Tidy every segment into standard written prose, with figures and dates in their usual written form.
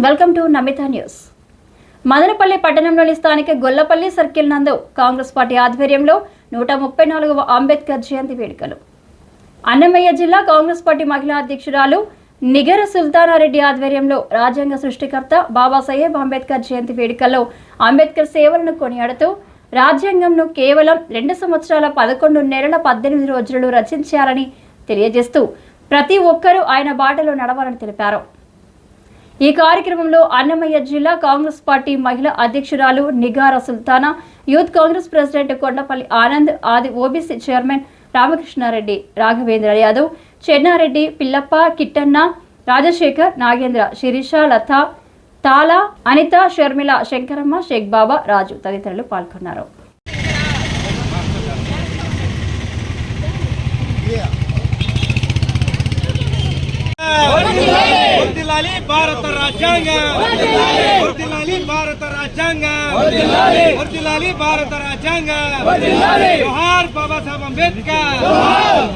Welcome to Namita news. Madanapalle పట్టణంలోని స్థానిక Gollapalli circle నందు కాంగ్రెస్ పార్టీ ఆధ్వర్యంలో 134వ అంబేద్కర్ జయంతి వేడుకలు. అన్నమయ్య జిల్లా కాంగ్రెస్ పార్టీ మహిళా అధ్యక్షురాలు నిగర సుల్తానారెడ్డి ఆధ్వర్యంలో రాజ్యాంగ సృష్టికర్త బాబాసాహెబ్ అంబేద్కర్ జయంతి వేడుకల్లో అంబేద్కర్ సేవలను కొనియాడుతూ రాజ్యాంగంను కేవలం 2 సంవత్సరాల 11 నెలల 18 రోజులు రచించారని తెలియజేస్తూ ప్రతి ఒక్కరూ ఆయన బాటలో నడవాలని తెలిపారు. ఈ కార్యక్రమంలో అన్నమయ్య జిల్లా కాంగ్రెస్ పార్టీ మహిళా అధ్యక్షురాలు నిగార సుల్తానా, యూత్ కాంగ్రెస్ ప్రెసిడెంట్ కొండపల్లి ఆనంద్, ఆది ఓబీసీ చైర్మన్ రామకృష్ణారెడ్డి, రాఘవేంద్ర యాదవ్, చెన్నారెడ్డి, పిల్లప్ప, కిట్టన్న, రాజశేఖర్, నాగేంద్ర, శిరీష, లత, తాలా, అనిత, షర్మిల, శంకరమ్మ, షేక్ బాబా, రాజు తదితరులు పాల్గొన్నారు. వర్ధిల్లాలి భారత రాజ్యాంగ, వర్ధిల్లాలి భారత రాజ్యాంగ, వర్ధిల్లాలి భారత రాజ్యాంగ. జోహార్ బాబాసాహెబ్ అంబేద్కర్,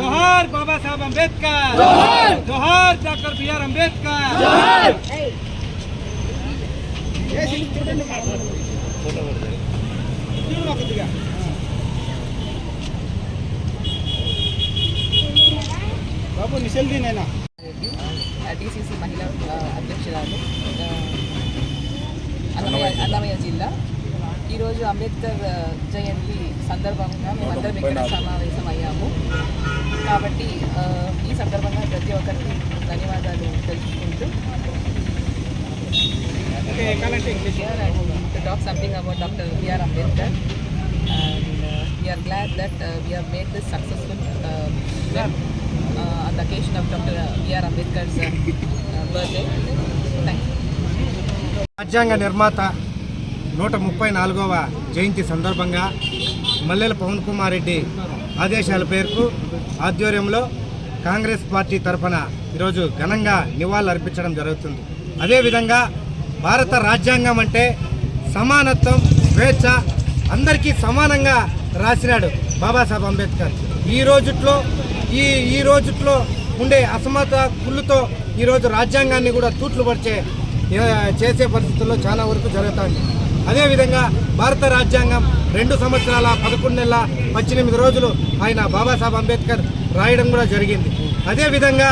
జోహార్ బాబాసాహెబ్ అంబేద్కర్, జోహార్ డాక్టర్ బిఆర్ అంబేద్కర్. బాబు నిశల్ది నేనా టీసీసీ మహిళా అధ్యక్షురాలు అన్నమయ్య జిల్లా. ఈరోజు అంబేద్కర్ జయంతి సందర్భంగా మేమందరం ఇక్కడ సమావేశం అయ్యాము. కాబట్టి ఈ సందర్భంగా ప్రతి ఒక్కరికి ధన్యవాదాలు తెలుసుకుంటూ to talk something about Dr. B.R. Ambedkar, and we are glad that we have made this successful event on the occasion of Dr. B.R. Ambedkar's birthday. Thank you. రాజ్యాంగ నిర్మాత 134వ జయంతి సందర్భంగా మల్లెల పవన్ కుమార్ రెడ్డి ఆదేశాల పేరుకు ఆధ్వర్యంలో కాంగ్రెస్ పార్టీ తరఫున ఈరోజు ఘనంగా నివాళులు అర్పించడం జరుగుతుంది. అదేవిధంగా భారత రాజ్యాంగం అంటే సమానత్వం, స్వేచ్ఛ, అందరికీ సమానంగా రాసినాడు బాబాసాహెబ్ అంబేద్కర్. ఈ రోజుట్లో ఉండే అసమత కుళ్ళుతో ఈరోజు రాజ్యాంగాన్ని కూడా తూట్లు చేసే పరిస్థితుల్లో చాలా వరకు జరుగుతుంది. అదేవిధంగా భారత రాజ్యాంగం 2 సంవత్సరాల 11 నెలల 18 రోజులు ఆయన బాబాసాహెబ్ అంబేద్కర్ రాయడం కూడా జరిగింది. అదేవిధంగా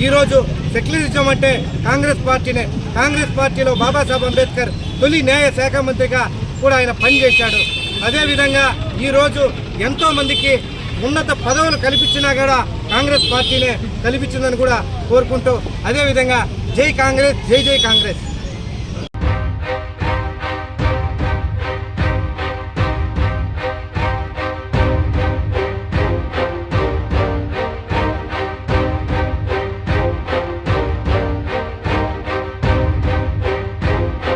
ఈరోజు సెక్యులరిజం అంటే కాంగ్రెస్ పార్టీనే. కాంగ్రెస్ పార్టీలో బాబాసాహెబ్ అంబేద్కర్ తొలి న్యాయ శాఖ మంత్రిగా కూడా ఆయన పనిచేశాడు. అదేవిధంగా ఈరోజు ఎంతోమందికి ఉన్నత పదవులు కల్పించినా కూడా కాంగ్రెస్ పార్టీనే కల్పించిందని కూడా కోరుకుంటూ, అదేవిధంగా జై కాంగ్రెస్, జై జై కాంగ్రెస్.